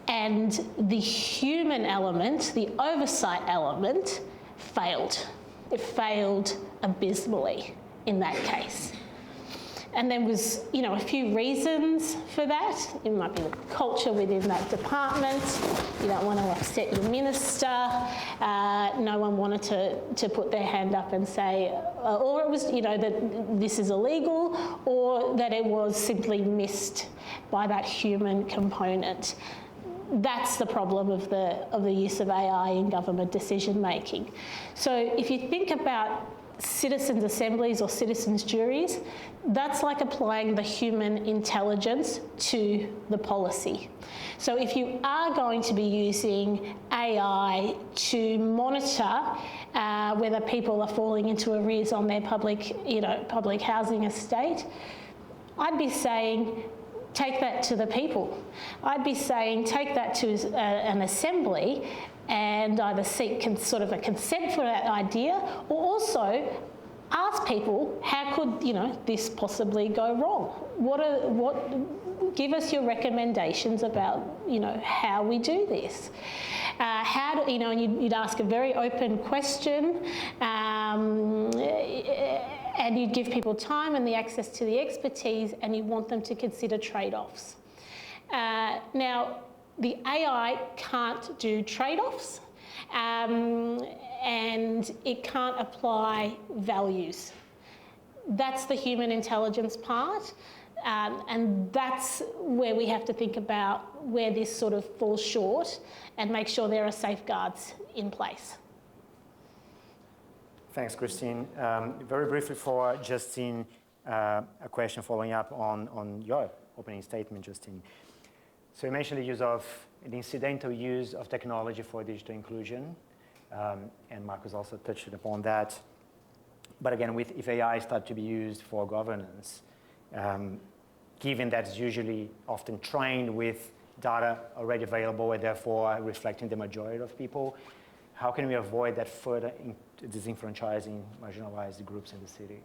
and the human element, the oversight element, failed. It failed abysmally in that case. And there was, a few reasons for that. It might be the culture within that department. You don't want to upset your minister. No one wanted to put their hand up and say, or it was, that this is illegal, or that it was simply missed by that human component. That's the problem of the use of AI in government decision making. So if you think about citizens' assemblies or citizens' juries, that's like applying the human intelligence to the policy. So if you are going to be using AI to monitor whether people are falling into arrears on their public housing estate, I'd be saying, take that to the people. I'd be saying, take that to an assembly and either seek sort of a consent for that idea, or also ask people, how could this possibly go wrong? Give us your recommendations about how we do this. And you'd ask a very open question, and you'd give people time and the access to the expertise, and you want them to consider trade-offs. Now, the AI can't do trade-offs, and it can't apply values. That's the human intelligence part, and that's where we have to think about where this sort of falls short and make sure there are safeguards in place. Thanks, Christine. Very briefly for Justine, a question following up on your opening statement, Justine. So you mentioned the incidental use of technology for digital inclusion, and Marcus also touched upon that. But again, if AI starts to be used for governance, given that it's usually often trained with data already available and therefore reflecting the majority of people, how can we avoid that further disenfranchising marginalized groups in the city?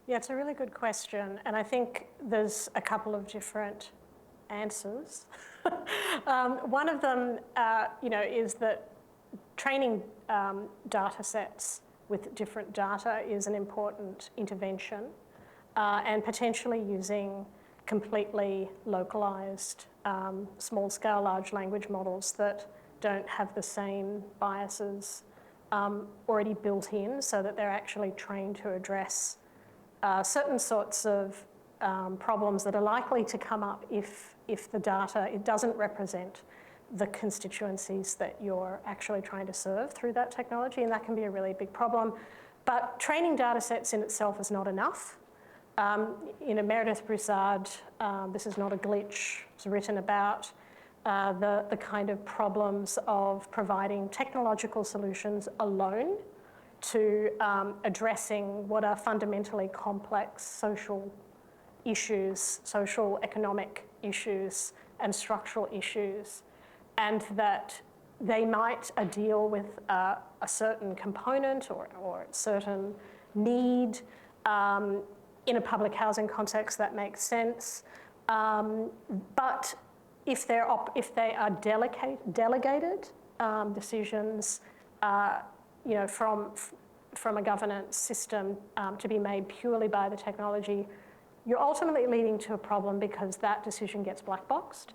Yeah, it's a really good question, and I think there's a couple of different answers. One of them, is that training data sets with different data is an important intervention, and potentially using completely localized, small-scale large language models that don't have the same biases already built in, so that they're actually trained to address certain sorts of problems that are likely to come up if the data, it doesn't represent the constituencies that you're actually trying to serve through that technology, and that can be a really big problem. But training data sets in itself is not enough. Meredith Broussard, This Is Not a Glitch, was written about the kind of problems of providing technological solutions alone to addressing what are fundamentally complex social issues, social economic issues and structural issues, and that they might deal with a certain component or a certain need in a public housing context that makes sense. But if they are delegated decisions, from a governance system to be made purely by the technology, you're ultimately leading to a problem because that decision gets black boxed.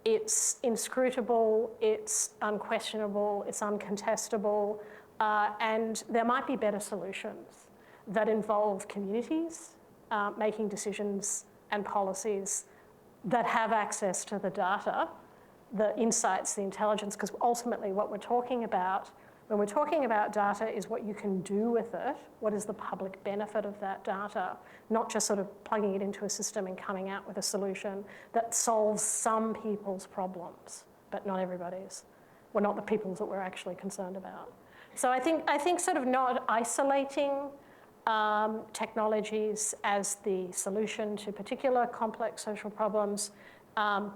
It's inscrutable, it's unquestionable, it's uncontestable, and there might be better solutions that involve communities making decisions and policies that have access to the data, the insights, the intelligence, because ultimately what we're talking about when we're talking about data is what you can do with it, what is the public benefit of that data, not just sort of plugging it into a system and coming out with a solution that solves some people's problems, but not everybody's, or not the people's that we're actually concerned about. So I think sort of not isolating technologies as the solution to particular complex social problems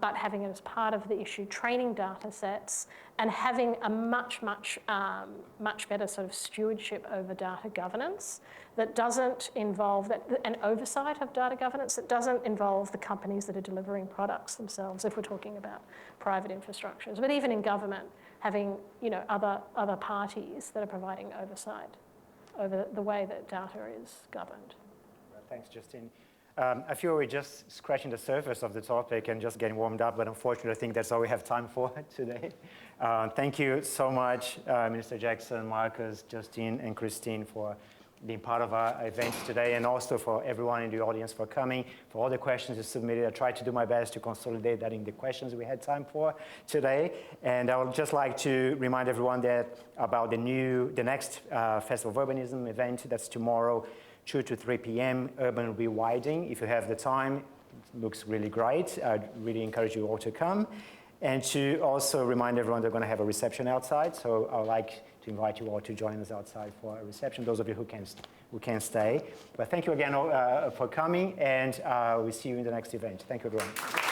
but having it as part of the issue, training data sets, and having a much better sort of stewardship over data governance that doesn't involve an oversight of data governance that doesn't involve the companies that are delivering products themselves, if we're talking about private infrastructures. But even in government, having other parties that are providing oversight over the way that data is governed. Thanks, Justine. I feel we're just scratching the surface of the topic and just getting warmed up, but unfortunately, I think that's all we have time for today. Thank you so much, Minister Jackson, Marcus, Justine, and Christine for being part of our event today, and also for everyone in the audience for coming, for all the questions you submitted. I tried to do my best to consolidate that in the questions we had time for today. And I would just like to remind everyone that about the next Festival of Urbanism event that's tomorrow, 2 to 3 p.m., Urban Rewilding. If you have the time, it looks really great. I'd really encourage you all to come. And to also remind everyone they're going to have a reception outside. So I would like to invite you all to join us outside for a reception, those of you who can stay. But thank you again for coming, and we'll see you in the next event. Thank you, everyone.